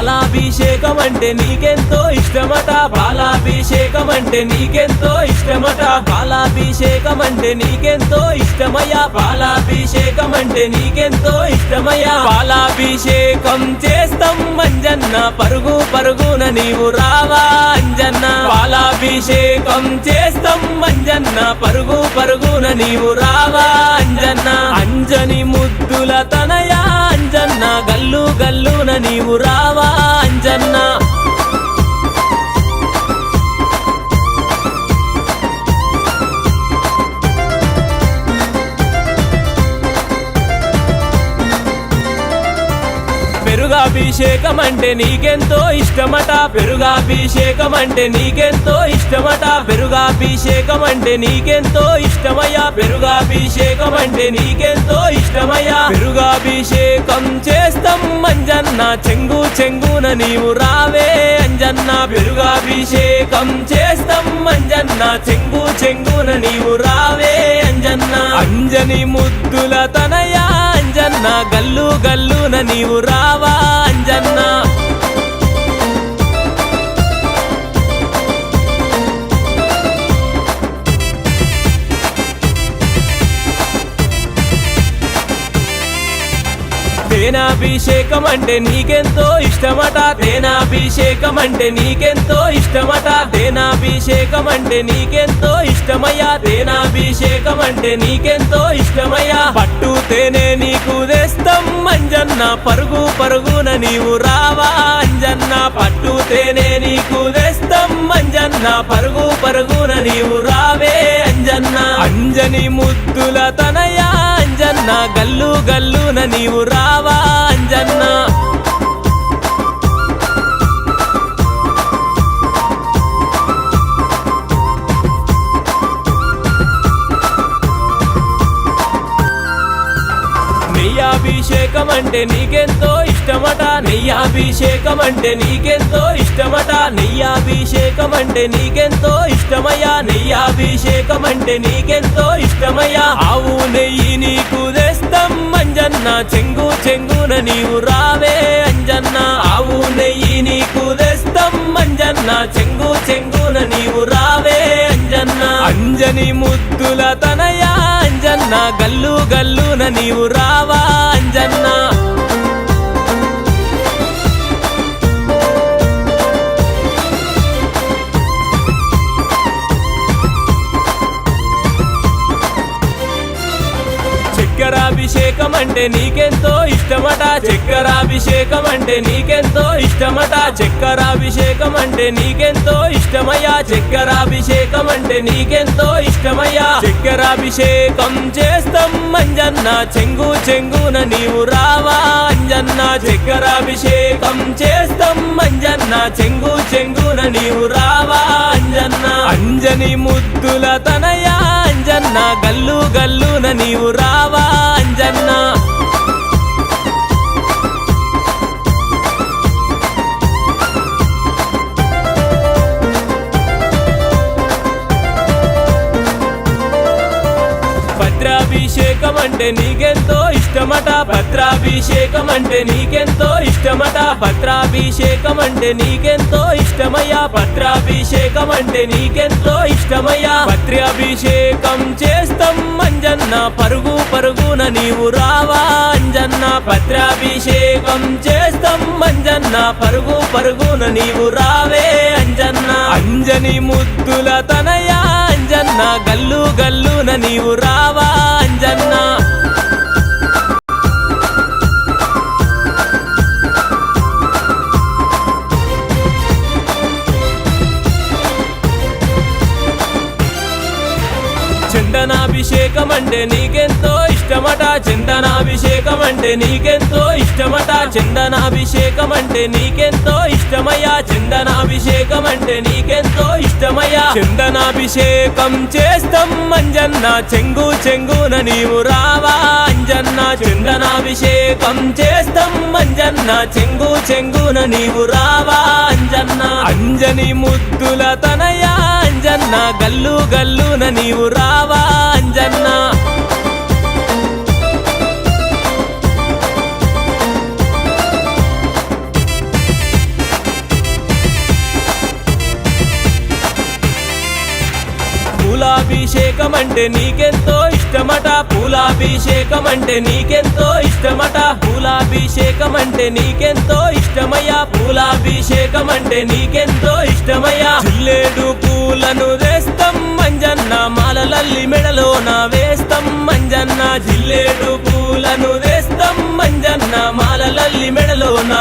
పాలాభిషేకం అంటే నీకెంతో ఇష్టమట, పాలాభిషేకం అంటే నీకెంతో ఇష్టమట, పాలాభిషేకం అంటే నీకెంతో ఇష్టమయ్యా, పాలాభిషేకం అంటే నీకెంతో ఇష్టమయ్యా. పాలాభిషేకం చేస్తాం అంజన్న, పరుగు పరుగున నీవు రావా అంజన్న. పాలాభిషేకం చేస్తాం అంజన్న, పరుగు పరుగున నీవు రావా అంజన్న. అంజని ముద్దుల తనయా అంజన్న, గల్లు గల్లున నీవు రావా అంజన్న. పెరుగాభిషేకం అంటే నీకెంతో ఇష్టమట, పెరుగాభిషేకం అంటే నీకెంతో ఇష్టమట, పెరుగాభిషేకం అంటే నీకెంతో ఇష్టమయ్యా, పెరుగాభిషేకం అంటే నీకెంతో ఇష్టమయ్యా. పెరుగాభిషేకం చేస్తాం అంజన్న, చెంగు చెంగున నీవు రావే అంజన్న. పెరుగాభిషేకం చేస్తాం అంజన్న, చెంగు చెంగున నీవు రావే అంజన్న. అంజని ముద్దుల తనయా అంజన్న, గల్లు గల్లున నీవు రావా అంజన్న. తేనాభిషేకం అంటే నీకెంతో ఇష్టమట, తేనాభిషేకం అంటే నీకెంతో ఇష్టమట, తేనాభిషేకం అంటే నీకెంతో ఇష్టమయ్యా, తేనాభిషేకం అంటే నీకెంతో ఇష్టమయ్యా. పట్టు తేనె నీకు తెస్తాం అంజన్న, పరుగు పరుగున నీవు రావా అంజన్న. పట్టు తేనె నీకు తెస్తాం అంజన్న, పరుగు పరుగున నీవు రావే అంజన్న. అంజని ముద్దుల తనయా అంజన్న, గల్లు గల్లున నీవు రావా అంజన్న. నెయ్యాభిషేకం అంటే నీకెంతో ఇష్టమట, నెయ్యాభిషేకం అంటే నీకెంతో ఇష్టమట, నెయ్యాభిషేకం అంటే నీకెంతో ఇష్టమయ్యా, నెయ్యాభిషేకం అంటే నీకెంతో ఇష్టమయ్యా. ఆవు నెయ్యి నీకు తెస్తాం అంజన్న, చెంగు చెంగున నీవు రావే అంజన్న. ఆవు నెయ్యి నీకు తెస్తాం అంజన్న, చెంగు చెంగున నీవు రావే అంజన్న. అంజని ముద్దుల తనయా అంజన్న, గల్లు గల్లున నీవు రావా అంజన్న. చక్కెరాభిషేకం అంటే నీకెంతో ఇష్టమట, చక్కెరాభిషేకం అంటే నీకెంతో ఇష్టమట, చక్కెరాభిషేకం అంటే నీకెంతో ఇష్టమయ్యా, చక్కెరాభిషేకం అంటే నీకెంతో ఇష్టమయ్యా. చక్కెరాభిషేకం చేస్తాం అంజన్న, చెంగు చెంగున నీవు రావా అంజన్న. చక్కెరాభిషేకం చేస్తాం అంజన్న, చెంగు చెంగున నీవు రావా అంజన్న. అంజని ముద్దుల తనయా అంజన్న, గల్లు గల్లున నీవు రావా అంజన్న. భద్రాభిషేకం అంటే నీకెంతో ఇష్టమట, భద్రాభిషేకం అంటే నీకెంతో ఇష్టమట, భద్రాభిషేకం అంటే నీకెంతో ఇష్టమయ్యా, భద్రాభిషేకం అంటే నీకెంతో ఇష్టమయ్యా. భద్రాభిషేకం చేస్తాం అంజన్న, పరుగు పరుగున నీవు రావా అంజన్న. భద్రాభిషేకం చేస్తాం అంజన్న, పరుగు పరుగున నీవు రావే అంజన్న. అంజని ముద్దుల తనయా అంజన్న, గల్లు గల్లున నీవు రావా అంజన్న. చందనాభిషేకం అంటే నీకెంతో ఇష్టమట, చందనాభిషేకం అంటే నీకెంతో ఇష్టమట, చందనాభిషేకం అంటే నీకెంతో ఇష్టమయ్యా, చందనాభిషేకం అంటే నీకెంతో ఇష్టమయ్యా. చందనాభిషేకం చేస్తాం అంజన్న, చెంగు చెంగున నీవు రావా అంజన్న. చందనాభిషేకం చేస్తాం అంజన్న, చెంగు చెంగున నీవు రావా అంజన్న. అంజని ముద్దుల తనయా అంజన్న, గల్లు గల్లున నీవు రావా అంజన్న. పూలాభిషేకం అంటే నీకెంతో ఇష్టమట పూలాభిషేకం అంటే నీకెంతో ఇష్టమట పూలాభిషేకం అంటే నీకెంతో ఇష్టమయ్యా పూలాభిషేకం అంటే నీకెంతో ఇష్టమయ్యా జిల్లేడు పూలను వేస్తాం మంజన్న మాలలల్లి మెడలోన వేస్తాం మంజన్న జిల్లేడు పూలను వేస్తాం మంజన్న మాలలల్లి మెడలోన